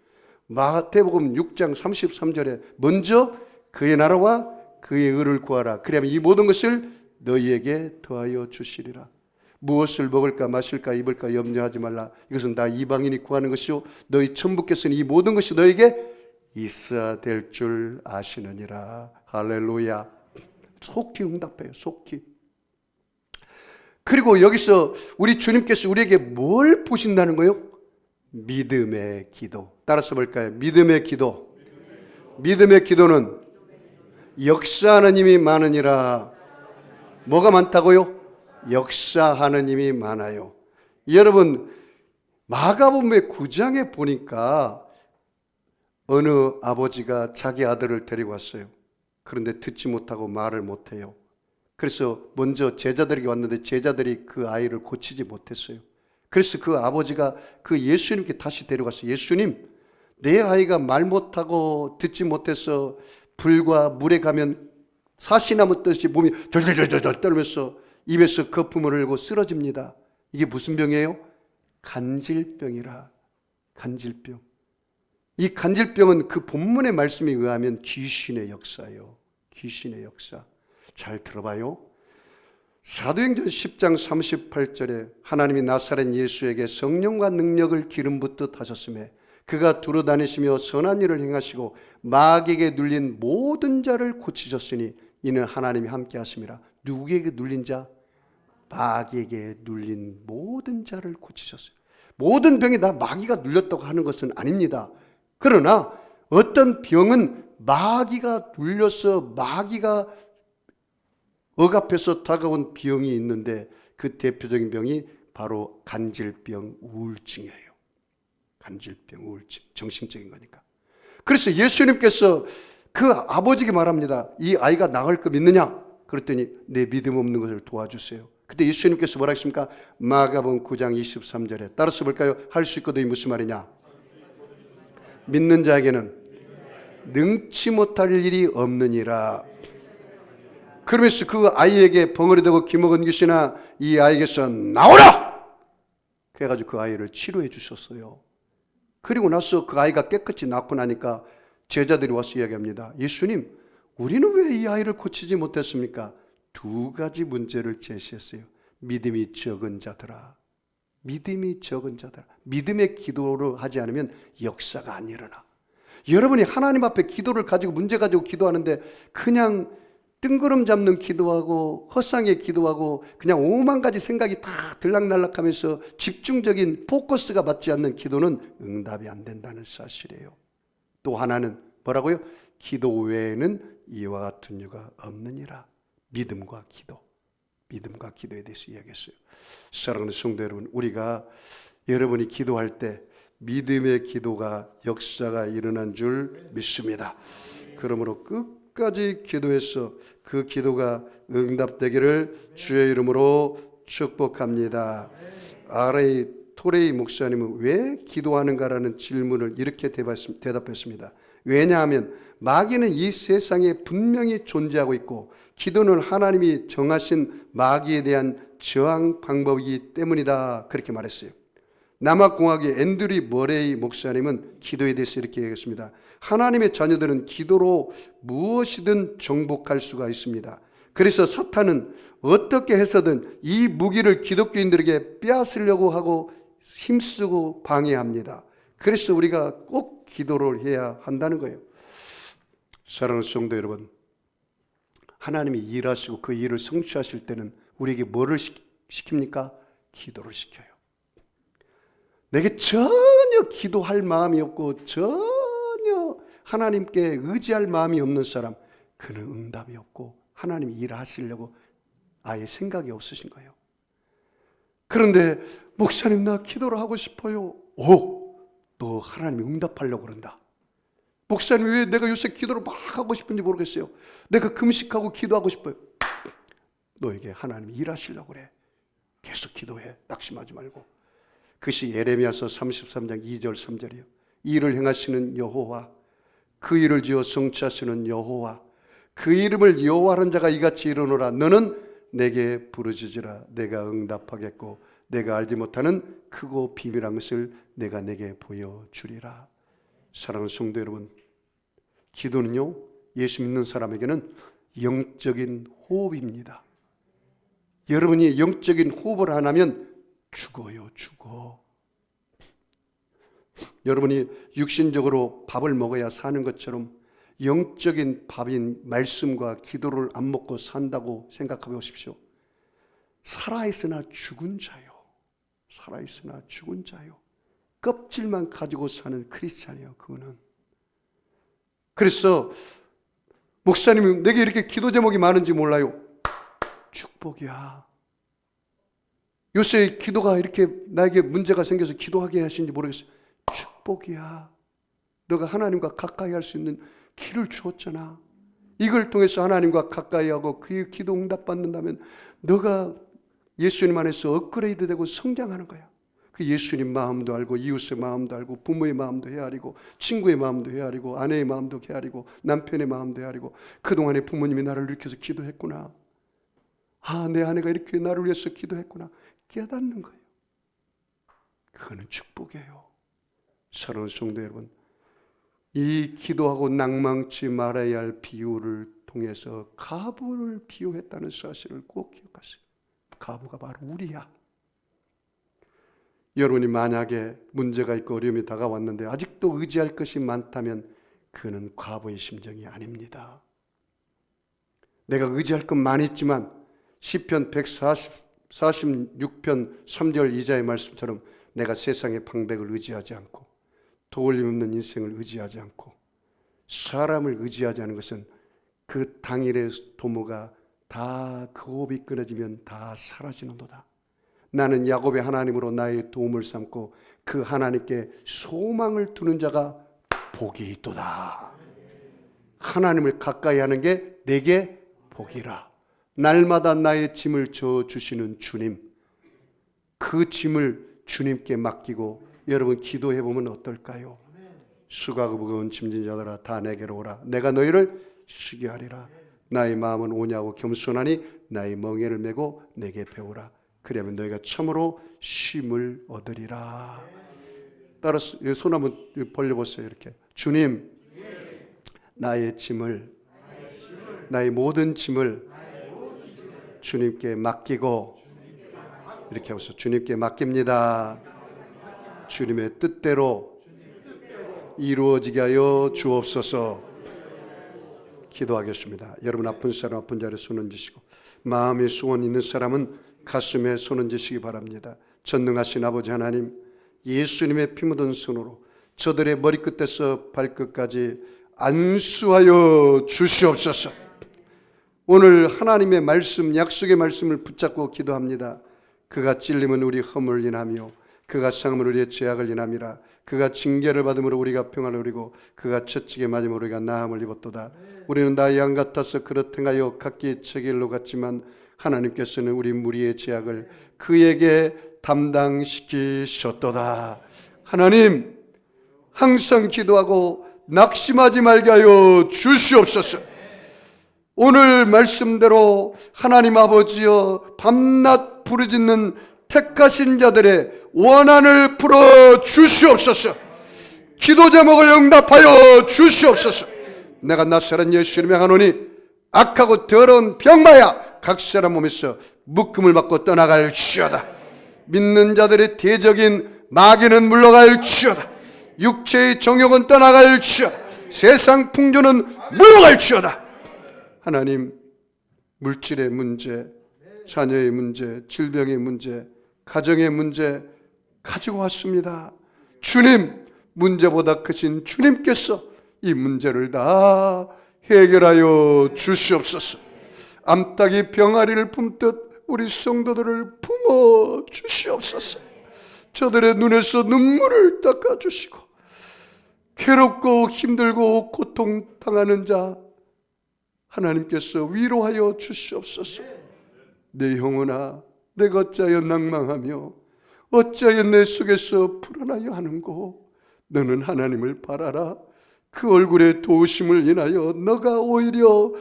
Speaker 1: 마태복음 6장 33절에 먼저 그의 나라와 그의 의를 구하라. 그러면 이 모든 것을 너희에게 더하여 주시리라. 무엇을 먹을까 마실까 입을까 염려하지 말라. 이것은 다 이방인이 구하는 것이요 너희 천부께서는 이 모든 것이 너에게 있어야 될 줄 아시느니라. 할렐루야. 속히 응답해요. 속히. 그리고 여기서 우리 주님께서 우리에게 뭘 보신다는 거예요? 믿음의 기도. 따라서 볼까요? 믿음의 기도. 믿음의 기도는 역사하는 힘이 많으니라. 뭐가 많다고요? 역사하는 힘이 많아요. 여러분, 마가복음의 9장에 보니까 어느 아버지가 자기 아들을 데리고 왔어요. 그런데 듣지 못하고 말을 못해요. 그래서 먼저 제자들에게 왔는데 제자들이 그 아이를 고치지 못했어요. 그래서 그 아버지가 그 예수님께 다시 데려갔어요. 예수님, 내 아이가 말 못하고 듣지 못해서 불과 물에 가면 사시나무 뜨듯이 몸이 덜덜덜덜 떨면서 입에서 거품을 흘고 쓰러집니다. 이게 무슨 병이에요? 간질병이라. 간질병. 이 간질병은 그 본문의 말씀에 의하면 귀신의 역사예요. 귀신의 역사. 잘 들어봐요. 사도행전 10장 38절에 하나님이 나사렛 예수에게 성령과 능력을 기름 붓듯 하셨으며 그가 두루 다니시며 선한 일을 행하시고 마귀에게 눌린 모든 자를 고치셨으니 이는 하나님이 함께 하심이라. 누구에게 눌린 자? 마귀에게 눌린 모든 자를 고치셨어요. 모든 병이 다 마귀가 눌렸다고 하는 것은 아닙니다. 그러나 어떤 병은 마귀가 눌려서 마귀가 억압해서 다가온 병이 있는데 그 대표적인 병이 바로 간질병, 우울증이에요. 간질병, 우울증, 정신적인 거니까. 그래서 예수님께서 그 아버지에게 말합니다. 이 아이가 나을 거 믿느냐? 그랬더니 내 믿음 없는 것을 도와주세요. 그때 예수님께서 뭐라 했습니까? 마가복음 9장 23절에 따라서 볼까요? 할 수 있거든이 무슨 말이냐? 믿는 자에게는 능치 못할 일이 없느니라. 그러면서 그 아이에게 벙어리 되고 기먹은 귀신아 이 아이에게서 나오라! 그래가지고 그 아이를 치료해 주셨어요. 그리고 나서 그 아이가 깨끗이 낫고 나니까 제자들이 와서 이야기합니다. 예수님, 우리는 왜 이 아이를 고치지 못했습니까? 두 가지 문제를 제시했어요. 믿음이 적은 자들아. 믿음이 적은 자들아. 믿음의 기도를 하지 않으면 역사가 안 일어나. 여러분이 하나님 앞에 기도를 가지고 문제 가지고 기도하는데 그냥 뜬구름 잡는 기도하고 헛상에 기도하고 그냥 5만 가지 생각이 다 들락날락하면서 집중적인 포커스가 맞지 않는 기도는 응답이 안 된다는 사실이에요. 또 하나는 뭐라고요? 기도 외에는 이와 같은 이유가 없느니라. 믿음과 기도. 믿음과 기도에 대해서 이야기했어요. 사랑하는 성도 여러분, 우리가 여러분이 기도할 때 믿음의 기도가 역사가 일어난 줄 믿습니다. 그러므로 끝까지 기도해서 그 기도가 응답되기를 주의 이름으로 축복합니다. R.A. 토레이 목사님은 왜 기도하는가라는 질문을 이렇게 대답했습니다. 왜냐하면 마귀는 이 세상에 분명히 존재하고 있고 기도는 하나님이 정하신 마귀에 대한 저항 방법이기 때문이다. 그렇게 말했어요. 남아공학의 앤드류 머레이 목사님은 기도에 대해서 이렇게 얘기했습니다. 하나님의 자녀들은 기도로 무엇이든 정복할 수가 있습니다. 그래서 사탄은 어떻게 해서든 이 무기를 기독교인들에게 빼앗으려고 하고 힘쓰고 방해합니다. 그래서 우리가 꼭 기도를 해야 한다는 거예요. 사랑하는 성도 여러분, 하나님이 일하시고 그 일을 성취하실 때는 우리에게 뭐를 시킵니까? 기도를 시켜요. 내게 전혀 기도할 마음이 없고 전혀 하나님께 의지할 마음이 없는 사람, 그는 응답이 없고 하나님이 일하시려고 아예 생각이 없으신 거예요. 그런데 목사님 나 기도를 하고 싶어요. 너 하나님이 응답하려고 그런다. 목사님 왜 내가 요새 기도를 막 하고 싶은지 모르겠어요. 내가 금식하고 기도하고 싶어요. 너에게 하나님이 일하시려고 그래. 계속 기도해. 낙심하지 말고. 그것이 예레미야서 33장 2절 3절이에요. 이 일을 행하시는 여호와, 그 일을 지어 성취하시는 여호와, 그 이름을 여호와하는 자가 이같이 이르노라. 너는 내게 부르짖으라. 내가 응답하겠고 내가 알지 못하는 크고 비밀한 것을 내가 내게 보여주리라. 사랑하는 성도 여러분, 기도는요, 예수 믿는 사람에게는 영적인 호흡입니다. 여러분이 영적인 호흡을 안 하면 죽어요, 죽어. 여러분이 육신적으로 밥을 먹어야 사는 것처럼 영적인 밥인 말씀과 기도를 안 먹고 산다고 생각해 보십시오. 살아있으나 죽은 자요. 살아있으나 죽은 자요. 껍질만 가지고 사는 크리스찬이에요, 그거는. 그래서 목사님이 내게 이렇게 기도 제목이 많은지 몰라요. 축복이야. 요새 기도가 이렇게 나에게 문제가 생겨서 기도하게 하시는지 모르겠어요. 축복이야. 너가 하나님과 가까이 할 수 있는 길을 주었잖아. 이걸 통해서 하나님과 가까이 하고 그 기도 응답 받는다면 너가 예수님 안에서 업그레이드 되고 성장하는 거야. 그 예수님 마음도 알고 이웃의 마음도 알고 부모의 마음도 헤아리고 친구의 마음도 헤아리고 아내의 마음도 헤아리고 남편의 마음도 헤아리고 그동안에 부모님이 나를 일으켜서 기도했구나. 아, 내 아내가 이렇게 나를 위해서 기도했구나. 깨닫는 거예요. 그거는 축복이에요. 사랑하는 성도 여러분, 이 기도하고 낭망치 말아야 할 비유를 통해서 가부를 비유했다는 사실을 꼭 기억하세요. 가부가 바로 우리야. 여러분이 만약에 문제가 있고 어려움이 다가왔는데 아직도 의지할 것이 많다면 그는 과부의 심정이 아닙니다. 내가 의지할 건 많이 있지만 시편 146편 3절 이하의 말씀처럼 내가 세상의 방백을 의지하지 않고 도울림 없는 인생을 의지하지 않고 사람을 의지하지 않은 것은 그 당일의 도모가 다 그 호흡이 끊어지면 다 사라지는도다. 나는 야곱의 하나님으로 나의 도움을 삼고 그 하나님께 소망을 두는 자가 복이 있도다. 하나님을 가까이 하는 게 내게 복이라. 날마다 나의 짐을 져주시는 주님, 그 짐을 주님께 맡기고 여러분 기도해 보면 어떨까요? 수고하고 무거운 짐진 자들아 다 내게로 오라. 내가 너희를 쉬게 하리라. 나의 마음은 오냐고 겸손하니 나의 멍에를 메고 내게 배우라. 그러면 너희가 참으로 쉼을 얻으리라. 따라서 손 한번 벌려보세요. 이렇게 주님, 나의 짐을, 나의 모든 짐을 주님께 맡기고, 이렇게 하면서 주님께 맡깁니다. 주님의 뜻대로 이루어지게 하여 주옵소서. 기도하겠습니다. 여러분 아픈 사람 아픈 자리에 손 얹으시고 마음에 소원 있는 사람은 가슴에 손 얹으시기 바랍니다. 전능하신 아버지 하나님, 예수님의 피 묻은 손으로 저들의 머리끝에서 발끝까지 안수하여 주시옵소서. 오늘 하나님의 말씀, 약속의 말씀을 붙잡고 기도합니다. 그가 찔림은 우리 허물을 인하며 그가 상함은 우리의 죄악을 인함이라. 그가 징계를 받음으로 우리가 평안을 누리고 그가 채찍에 맞음으로 우리가 나음을 입었도다. 우리는 나의 양 같아서 그릇 행하여 각기 제길로 갔지만 하나님께서는 우리 무리의 죄악을 그에게 담당시키셨도다. 하나님, 항상 기도하고 낙심하지 말게 하여 주시옵소서. 오늘 말씀대로 하나님 아버지여 밤낮 부르짖는 택하신 자들의 원한을 풀어 주시옵소서. 기도 제목을 응답하여 주시옵소서. 내가 나사렛 예수를 향하노니 악하고 더러운 병마야 각 사람 몸에서 묶음을 받고 떠나갈지어다. 믿는 자들의 대적인 마귀는 물러갈지어다. 육체의 정욕은 떠나갈지어다. 세상 풍조는 물러갈지어다. 하나님, 물질의 문제, 자녀의 문제, 질병의 문제, 가정의 문제 가지고 왔습니다. 주님, 문제보다 크신 주님께서 이 문제를 다 해결하여 주시옵소서. 암탉이 병아리를 품듯 우리 성도들을 품어 주시옵소서. 저들의 눈에서 눈물을 닦아주시고 괴롭고 힘들고 고통당하는 자 하나님께서 위로하여 주시옵소서. 내 영혼아, 내가 어찌하여 낭망하며 어찌하여 내 속에서 불안하여 하는고. 너는 하나님을 바라라. 그 얼굴의 도우심을 인하여 너가 오히려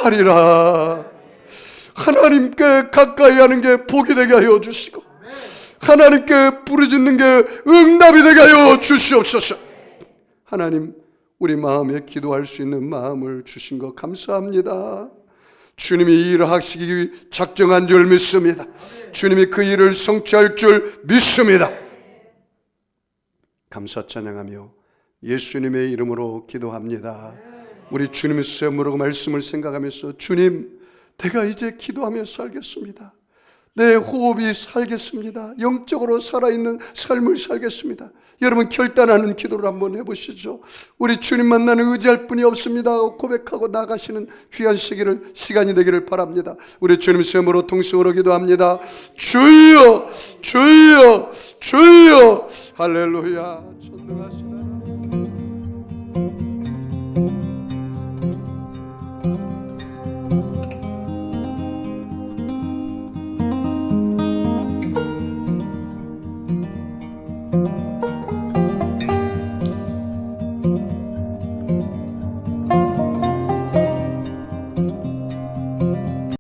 Speaker 1: 찬송하리라. 하나님께 가까이 하는 게 복이 되게 하여 주시고 하나님께 부르짖는 게 응답이 되게 하여 주시옵소서. 하나님, 우리 마음에 기도할 수 있는 마음을 주신 것 감사합니다. 주님이 이 일을 하시기 작정한 줄 믿습니다. 주님이 그 일을 성취할 줄 믿습니다. 감사 찬양하며 예수님의 이름으로 기도합니다. 우리 주님의 셈으로 말씀을 생각하면서, 주님, 내가 이제 기도하며 살겠습니다. 내 호흡이 살겠습니다. 영적으로 살아있는 삶을 살겠습니다. 여러분, 결단하는 기도를 한번 해보시죠. 우리 주님만 나는 의지할 뿐이 없습니다 고백하고 나가시는 귀한 시간이 되기를 바랍니다. 우리 주님 셈으로 통성으로 기도합니다. 주여, 주여, 주여. 할렐루야. 전능하신 하나님,